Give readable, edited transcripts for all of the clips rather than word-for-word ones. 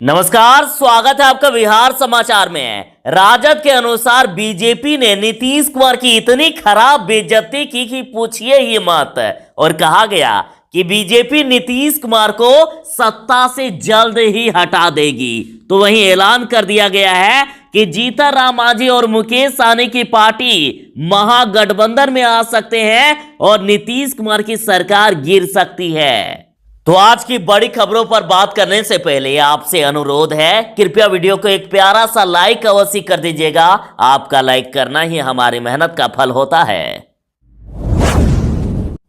नमस्कार, स्वागत है आपका बिहार समाचार में। राजद के अनुसार बीजेपी ने नीतीश कुमार की इतनी खराब बेइज्जती की कि पूछिए ही मत, और कहा गया कि बीजेपी नीतीश कुमार को सत्ता से जल्द ही हटा देगी। तो वहीं ऐलान कर दिया गया है कि जीतन राम मांझी और मुकेश सहनी की पार्टी महागठबंधन में आ सकते हैं और नीतीश कुमार की सरकार गिर सकती है। तो आज की बड़ी खबरों पर बात करने से पहले आपसे अनुरोध है, कृपया वीडियो को एक प्यारा सा लाइक अवश्य कर दीजिएगा। आपका लाइक करना ही हमारी मेहनत का फल होता है।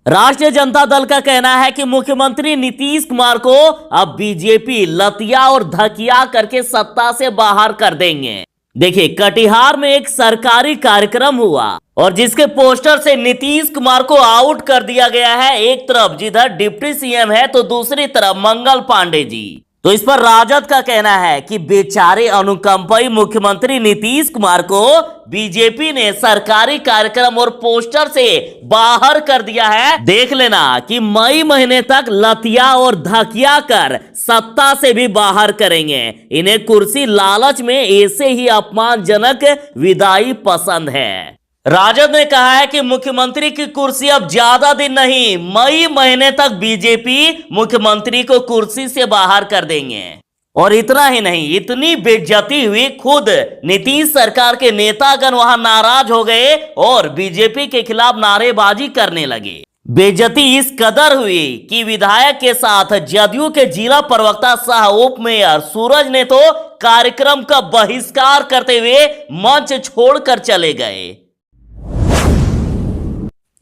राष्ट्रीय जनता दल का कहना है कि मुख्यमंत्री नीतीश कुमार को अब बीजेपी लतिया और धकिया करके सत्ता से बाहर कर देंगे। देखिए, कटिहार में एक सरकारी कार्यक्रम हुआ और जिसके पोस्टर से नीतीश कुमार को आउट कर दिया गया है। एक तरफ जिधर डिप्टी सीएम है तो दूसरी तरफ मंगल पांडे जी। तो इस पर राजद का कहना है कि बेचारे अनुकंपी मुख्यमंत्री नीतीश कुमार को बीजेपी ने सरकारी कार्यक्रम और पोस्टर से बाहर कर दिया है। देख लेना कि मई महीने तक लतिया और धकिया कर सत्ता से भी बाहर करेंगे। इन्हें कुर्सी लालच में ऐसे ही अपमानजनक विदाई पसंद है। राजद ने कहा है कि मुख्यमंत्री की कुर्सी अब ज्यादा दिन नहीं, मई महीने तक बीजेपी मुख्यमंत्री को कुर्सी से बाहर कर देंगे। और इतना ही नहीं, इतनी बेइज्जती हुई, खुद नीतीश सरकार के नेतागण वहां नाराज हो गए और बीजेपी के खिलाफ नारेबाजी करने लगे। बेइज्जती इस कदर हुई कि विधायक के साथ जदयू के जिला प्रवक्ता सह उप मेयर सूरज ने तो कार्यक्रम का बहिष्कार करते हुए मंच छोड़कर चले गए।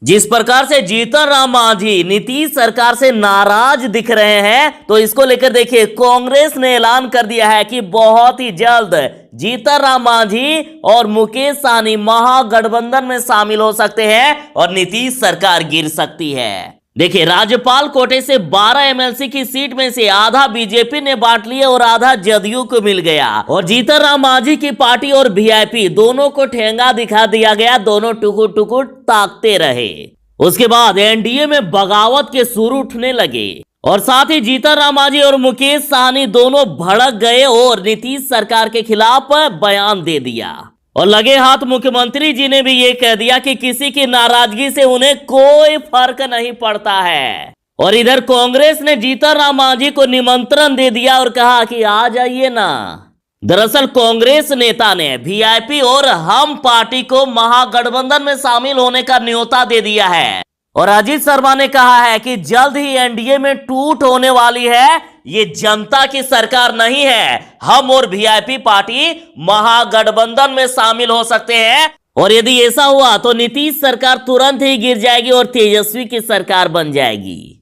जिस प्रकार से जीतन राम मांझी नीतीश सरकार से नाराज दिख रहे हैं, तो इसको लेकर देखिए, कांग्रेस ने ऐलान कर दिया है कि बहुत ही जल्द जीतन राम मांझी और मुकेश सहनी महागठबंधन में शामिल हो सकते हैं और नीतीश सरकार गिर सकती है। देखिए, राज्यपाल कोटे से 12 एमएलसी की सीट में से आधा बीजेपी ने बांट लिया और आधा जदयू को मिल गया। और जीतन राम मांझी की पार्टी और वीआईपी दोनों को ठेंगा दिखा दिया गया। दोनों टुकुर टुकुर ताकते रहे। उसके बाद एनडीए में बगावत के सुर उठने लगे और साथ ही जीतन राम मांझी और मुकेश सहनी दोनों भड़क गए और नीतीश सरकार के खिलाफ बयान दे दिया। और लगे हाथ मुख्यमंत्री जी ने भी ये कह दिया कि किसी की नाराजगी से उन्हें कोई फर्क नहीं पड़ता है। और इधर कांग्रेस ने जीतन राम मांझी को निमंत्रण दे दिया और कहा कि आ जाइए ना। दरअसल कांग्रेस नेता ने वीआईपी और हम पार्टी को महागठबंधन में शामिल होने का न्योता दे दिया है। और अजीत शर्मा ने कहा है कि जल्द ही एनडीए में टूट होने वाली है। ये जनता की सरकार नहीं है। हम और वीआईपी पार्टी महागठबंधन में शामिल हो सकते हैं और यदि ऐसा हुआ तो नीतीश सरकार तुरंत ही गिर जाएगी और तेजस्वी की सरकार बन जाएगी।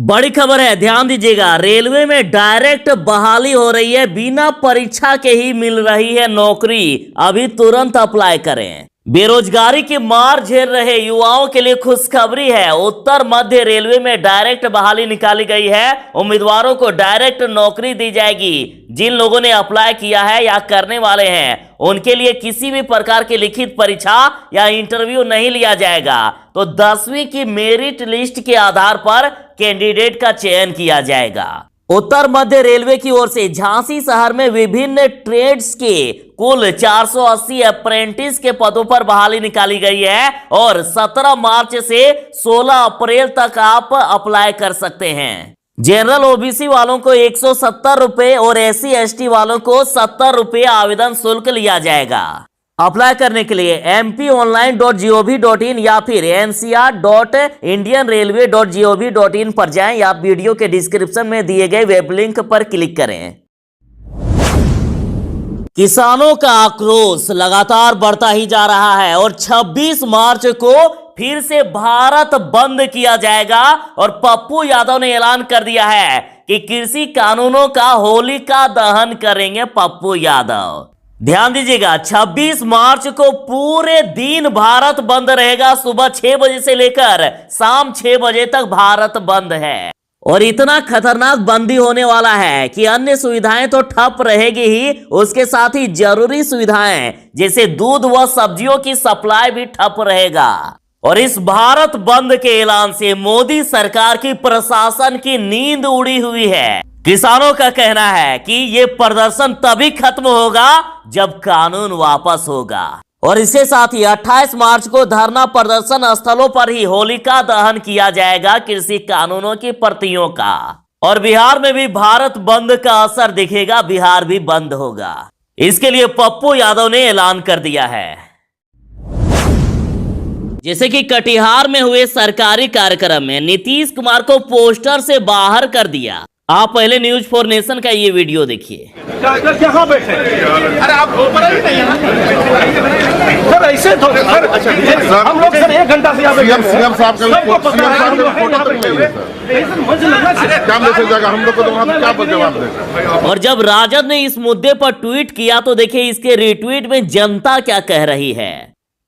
बड़ी खबर है, ध्यान दीजिएगा। रेलवे में डायरेक्ट बहाली हो रही है, बिना परीक्षा के ही मिल रही है नौकरी। अभी तुरंत अप्लाई करें। बेरोजगारी की मार झेल रहे युवाओं के लिए खुशखबरी है। उत्तर मध्य रेलवे में डायरेक्ट बहाली निकाली गई है। उम्मीदवारों को डायरेक्ट नौकरी दी जाएगी। जिन लोगों ने अप्लाई किया है या करने वाले हैं, उनके लिए किसी भी प्रकार की लिखित परीक्षा या इंटरव्यू नहीं लिया जाएगा। तो 10वीं की मेरिट लिस्ट के आधार पर कैंडिडेट का चयन किया जाएगा। उत्तर मध्य रेलवे की ओर से झांसी शहर में विभिन्न ट्रेड्स के कुल 480 अप्रेंटिस के पदों पर बहाली निकाली गई है और 17 मार्च से 16 अप्रैल तक आप अप्लाई कर सकते हैं। जनरल ओबीसी वालों को 170 रुपए और SC ST वालों को 70 रुपए आवेदन शुल्क लिया जाएगा। अप्लाई करने के लिए mponline.gov.in या फिर ncr.indianrailway.gov.in पर जाएं या वीडियो के डिस्क्रिप्शन में दिए गए वेब लिंक पर क्लिक करें। किसानों का आक्रोश लगातार बढ़ता ही जा रहा है और 26 मार्च को फिर से भारत बंद किया जाएगा और पप्पू यादव ने ऐलान कर दिया है कि कृषि कानूनों का होलिका दहन करेंगे पप्पू यादव। ध्यान दीजिएगा, 26 मार्च को पूरे दिन भारत बंद रहेगा। सुबह 6 बजे से लेकर शाम 6 बजे तक भारत बंद है और इतना खतरनाक बंदी होने वाला है कि अन्य सुविधाएं तो ठप रहेगी ही, उसके साथ ही जरूरी सुविधाएं जैसे दूध व सब्जियों की सप्लाई भी ठप रहेगा। और इस भारत बंद के ऐलान से मोदी सरकार की प्रशासन की नींद उड़ी हुई है। किसानों का कहना है कि ये प्रदर्शन तभी खत्म होगा जब कानून वापस होगा। और इसके साथ ही 28 मार्च को धरना प्रदर्शन स्थलों पर ही होलिका दहन किया जाएगा कृषि कानूनों की प्रतियों का। और बिहार में भी भारत बंद का असर दिखेगा, बिहार भी बंद होगा। इसके लिए पप्पू यादव ने ऐलान कर दिया है। जैसे कि कटिहार में हुए सरकारी कार्यक्रम में नीतीश कुमार को पोस्टर से बाहर कर दिया। आप पहले न्यूज 4 नेशन का ये वीडियो देखिए। कहाँ बैठे? अरे आप ऊपर ही नहीं है सर, ऐसे तो सर, अच्छा हम लोग सर 1 घंटा से सीएम साहब का फोटो तक नहीं है सर, क्या मैसेज जाएगा हम लोग को, तो वहाँ पे क्या जवाब देगा। और जब राजद ने इस मुद्दे पर ट्वीट किया तो देखिए इसके रिट्वीट में जनता क्या कह रही है।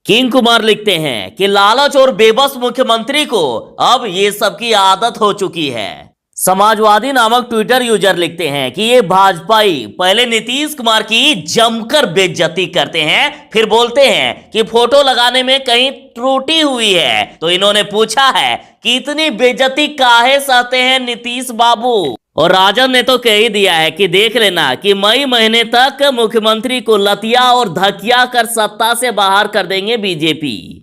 किंग कुमार लिखते हैं कि लालच और बेबस मुख्यमंत्री को अब ये सब की आदत हो चुकी है। समाजवादी नामक ट्विटर यूजर लिखते हैं कि ये भाजपाई पहले नीतीश कुमार की जमकर बेइज्जती करते हैं, फिर बोलते हैं कि फोटो लगाने में कहीं त्रुटि हुई है। तो इन्होंने पूछा है कि इतनी बेइज्जती काहे सहते हैं नीतीश बाबू। और राजद ने तो कह ही दिया है कि देख लेना कि मई महीने तक मुख्यमंत्री को लतिया और धकिया कर सत्ता से बाहर कर देंगे बीजेपी।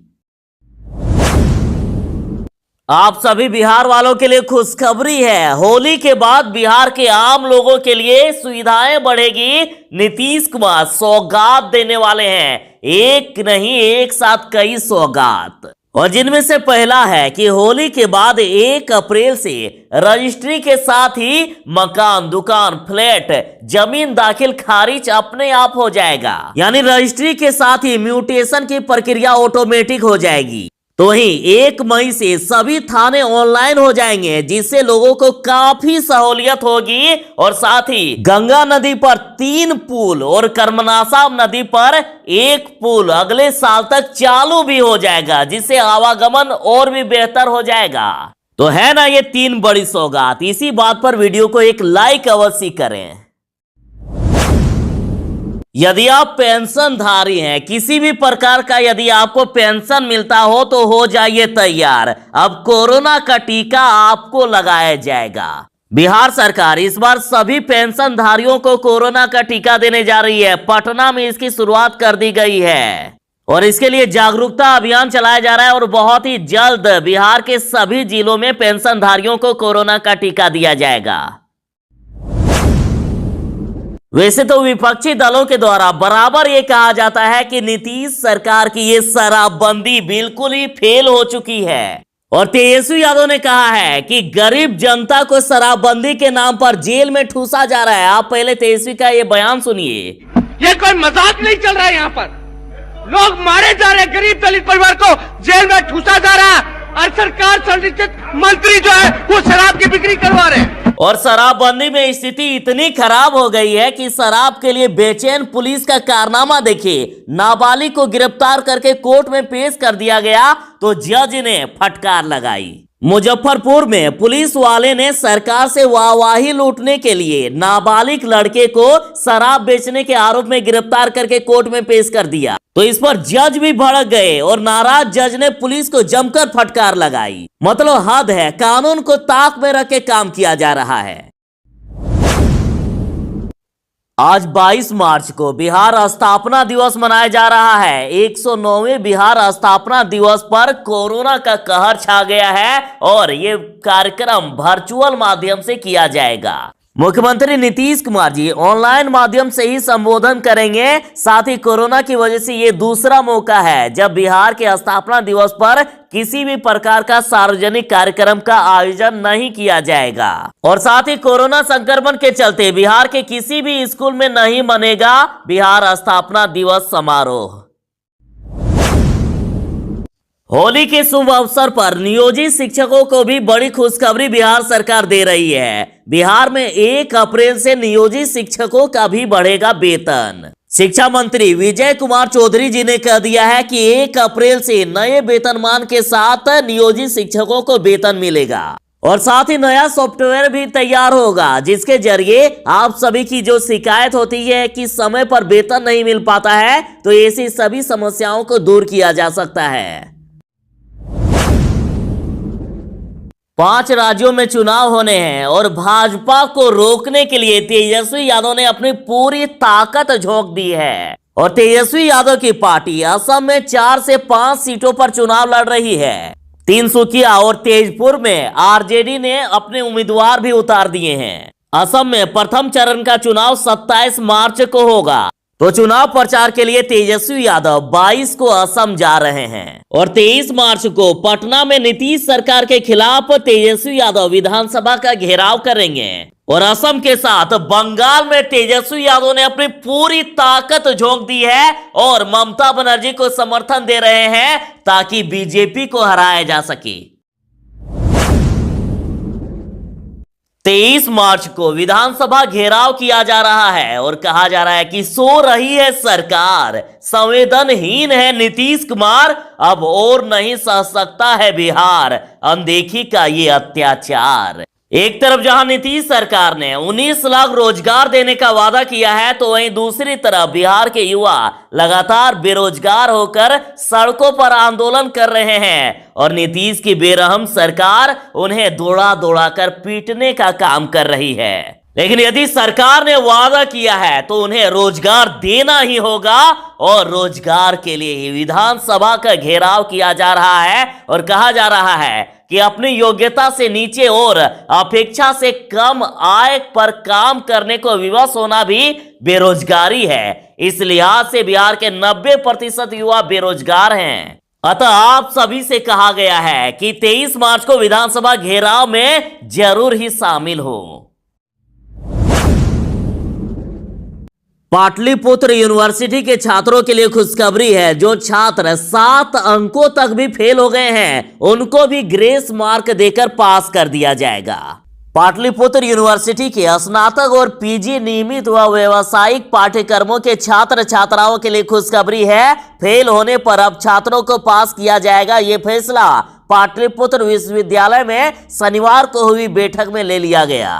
आप सभी बिहार वालों के लिए खुशखबरी है, होली के बाद बिहार के आम लोगों के लिए सुविधाएं बढ़ेगी। नीतीश कुमार सौगात देने वाले हैं, एक नहीं एक साथ कई सौगात। और जिनमें से पहला है कि होली के बाद 1 अप्रैल से रजिस्ट्री के साथ ही मकान, दुकान, फ्लैट, जमीन दाखिल खारिज अपने आप हो जाएगा। यानी रजिस्ट्री के साथ ही म्यूटेशन की प्रक्रिया ऑटोमेटिक हो जाएगी। तो वहीं 1 मई से सभी थाने ऑनलाइन हो जाएंगे, जिससे लोगों को काफी सहूलियत होगी। और साथ ही गंगा नदी पर 3 पुल और कर्मनासा नदी पर 1 पुल अगले साल तक चालू भी हो जाएगा, जिससे आवागमन और भी बेहतर हो जाएगा। तो है ना ये 3 बड़ी सौगात। इसी बात पर वीडियो को एक लाइक अवश्य करें। यदि आप पेंशनधारी हैं, किसी भी प्रकार का यदि आपको पेंशन मिलता हो तो हो जाइए तैयार। अब कोरोना का टीका आपको लगाया जाएगा। बिहार सरकार इस बार सभी पेंशनधारियों को कोरोना का टीका देने जा रही है। पटना में इसकी शुरुआत कर दी गई है और इसके लिए जागरूकता अभियान चलाया जा रहा है। और बहुत ही जल्द बिहार के सभी जिलों में पेंशनधारियों को कोरोना का टीका दिया जाएगा। वैसे तो विपक्षी दलों के द्वारा बराबर ये कहा जाता है कि नीतीश सरकार की ये शराबबंदी बिल्कुल ही फेल हो चुकी है। और तेजस्वी यादव ने कहा है कि गरीब जनता को शराबबंदी के नाम पर जेल में ठूसा जा रहा है। आप पहले तेजस्वी का ये बयान सुनिए। ये कोई मजाक नहीं चल रहा है, यहाँ पर लोग मारे जा रहे, गरीब दलित परिवार को जेल में ठूसा जा रहा है और सरकार संरक्षित मंत्री जो है वो शराब की बिक्री करवा रहे हैं। और शराबबंदी में स्थिति इतनी खराब हो गई है कि शराब के लिए बेचैन पुलिस का कारनामा देखिए। नाबालिग को गिरफ्तार करके कोर्ट में पेश कर दिया गया तो जज ने फटकार लगाई। मुजफ्फरपुर में पुलिस वाले ने सरकार से वाहवाही लूटने के लिए नाबालिग लड़के को शराब बेचने के आरोप में गिरफ्तार करके कोर्ट में पेश कर दिया। तो इस पर जज भी भड़क गए और नाराज जज ने पुलिस को जमकर फटकार लगाई। मतलब हद है, कानून को ताक में रख के काम किया जा रहा है। आज 22 मार्च को बिहार स्थापना दिवस मनाया जा रहा है। 109वें बिहार स्थापना दिवस पर कोरोना का कहर छा गया है और ये कार्यक्रम वर्चुअल माध्यम से किया जाएगा। मुख्यमंत्री नीतीश कुमार जी ऑनलाइन माध्यम से ही संबोधन करेंगे। साथ ही कोरोना की वजह से ये दूसरा मौका है जब बिहार के स्थापना दिवस पर किसी भी प्रकार का सार्वजनिक कार्यक्रम का आयोजन नहीं किया जाएगा। और साथ ही कोरोना संक्रमण के चलते बिहार के किसी भी स्कूल में नहीं मनेगा बिहार स्थापना दिवस समारोह। होली के शुभ अवसर पर नियोजित शिक्षकों को भी बड़ी खुशखबरी बिहार सरकार दे रही है। बिहार में 1 अप्रैल से नियोजित शिक्षकों का भी बढ़ेगा वेतन। शिक्षा मंत्री विजय कुमार चौधरी जी ने कह दिया है कि 1 अप्रैल से नए वेतनमान के साथ नियोजित शिक्षकों को वेतन मिलेगा। और साथ ही नया सॉफ्टवेयर भी तैयार होगा जिसके जरिए आप सभी की जो शिकायत होती है कि समय पर वेतन नहीं मिल पाता है, तो ऐसी सभी समस्याओं को दूर किया जा सकता है। 5 राज्यों में चुनाव होने हैं और भाजपा को रोकने के लिए तेजस्वी यादव ने अपनी पूरी ताकत झोंक दी है और तेजस्वी यादव की पार्टी असम में 4 से 5 सीटों पर चुनाव लड़ रही है। तिनसुकिया और तेजपुर में आरजेडी ने अपने उम्मीदवार भी उतार दिए हैं। असम में प्रथम चरण का चुनाव 27 मार्च को होगा। तो चुनाव प्रचार के लिए तेजस्वी यादव 22 को असम जा रहे हैं और 23 मार्च को पटना में नीतीश सरकार के खिलाफ तेजस्वी यादव विधानसभा का घेराव करेंगे और असम के साथ बंगाल में तेजस्वी यादव ने अपनी पूरी ताकत झोंक दी है और ममता बनर्जी को समर्थन दे रहे हैं ताकि बीजेपी को हराया जा सके। 23 मार्च को विधानसभा घेराव किया जा रहा है और कहा जा रहा है कि सो रही है सरकार, संवेदनहीन है नीतीश कुमार, अब और नहीं सह सकता है बिहार अनदेखी का ये अत्याचार। एक तरफ जहां नीतीश सरकार ने 19 लाख रोजगार देने का वादा किया है तो वहीं दूसरी तरफ बिहार के युवा लगातार बेरोजगार होकर सड़कों पर आंदोलन कर रहे हैं और नीतीश की बेरहम सरकार उन्हें दौड़ा दौड़ा कर पीटने का काम कर रही है। लेकिन यदि सरकार ने वादा किया है तो उन्हें रोजगार देना ही होगा और रोजगार के लिए ही विधानसभा का घेराव किया जा रहा है और कहा जा रहा है कि अपनी योग्यता से नीचे और अपेक्षा से कम आय पर काम करने को विवश होना भी बेरोजगारी है। इस लिहाज से बिहार के 90% युवा बेरोजगार हैं। अतः आप सभी से कहा गया है कि 23 मार्च को विधानसभा घेराव में जरूर ही शामिल हो। पाटलिपुत्र यूनिवर्सिटी के छात्रों के लिए खुशखबरी है। जो छात्र 7 अंकों तक भी फेल हो गए हैं उनको भी ग्रेस मार्क देकर पास कर दिया जाएगा। पाटलिपुत्र यूनिवर्सिटी के स्नातक और पीजी नियमित व व्यावसायिक पाठ्यक्रमों के छात्र छात्राओं के लिए खुशखबरी है। फेल होने पर अब छात्रों को पास किया जाएगा। ये फैसला पाटलिपुत्र विश्वविद्यालय में शनिवार को हुई बैठक में ले लिया गया।